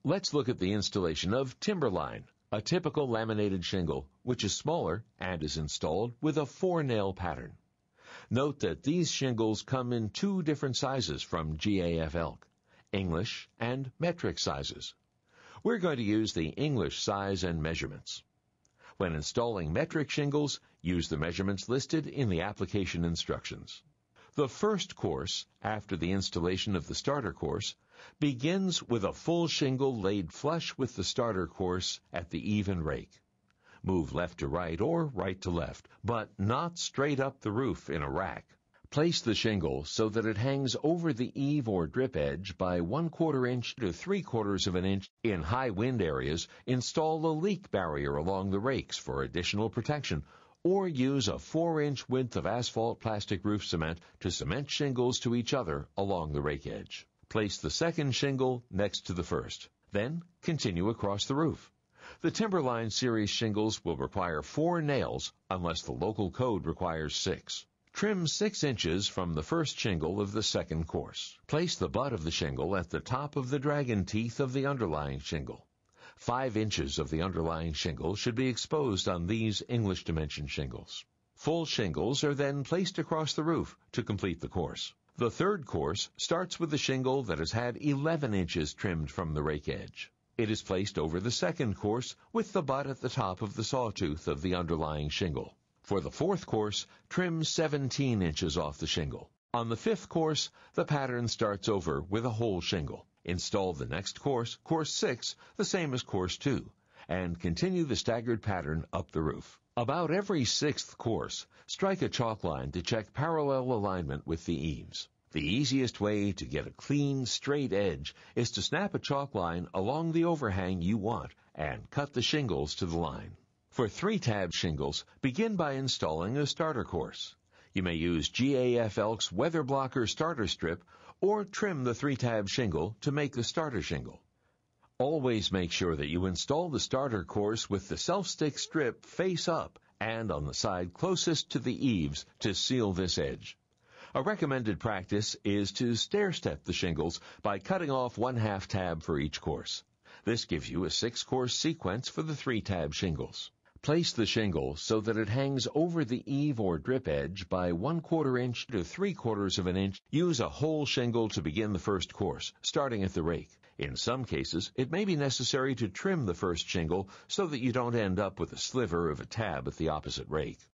Let's look at the installation of Timberline, a typical laminated shingle, which is smaller and is installed with a 4-nail pattern. Note that these shingles come in 2 different sizes from GAF Elk, English and metric sizes. We're going to use the English size and measurements. When installing metric shingles, use the measurements listed in the application instructions. The first course, after the installation of the starter course, begins with a full shingle laid flush with the starter course at the even rake. Move left to right or right to left, but not straight up the roof in a rack. Place the shingle so that it hangs over the eave or drip edge by 1/4 inch to 3/4 of an inch. In high wind areas, install a leak barrier along the rakes for additional protection, or use a 4-inch width of asphalt plastic roof cement to cement shingles to each other along the rake edge. Place the second shingle next to the first. Then continue across the roof. The Timberline series shingles will require 4 nails unless the local code requires 6. Trim 6 inches from the first shingle of the second course. Place the butt of the shingle at the top of the dragon teeth of the underlying shingle. 5 inches of the underlying shingle should be exposed on these English dimension shingles. Full shingles are then placed across the roof to complete the course. The third course starts with the shingle that has had 11 inches trimmed from the rake edge. It is placed over the second course with the butt at the top of the sawtooth of the underlying shingle. For the fourth course, trim 17 inches off the shingle. On the fifth course, the pattern starts over with a whole shingle. Install the next course, course 6, the same as course 2, and continue the staggered pattern up the roof. About every 6th course, strike a chalk line to check parallel alignment with the eaves. The easiest way to get a clean, straight edge is to snap a chalk line along the overhang you want and cut the shingles to the line. For 3-tab shingles, begin by installing a starter course. You may use GAF Elk's Weather Blocker starter strip or trim the 3-tab shingle to make the starter shingle. Always make sure that you install the starter course with the self-stick strip face up and on the side closest to the eaves to seal this edge. A recommended practice is to stair-step the shingles by cutting off 1/2 tab for each course. This gives you a 6-course sequence for the 3-tab shingles. Place the shingle so that it hangs over the eave or drip edge by 1/4 inch to 3/4 of an inch. Use a whole shingle to begin the first course, starting at the rake. In some cases, it may be necessary to trim the first shingle so that you don't end up with a sliver of a tab at the opposite rake.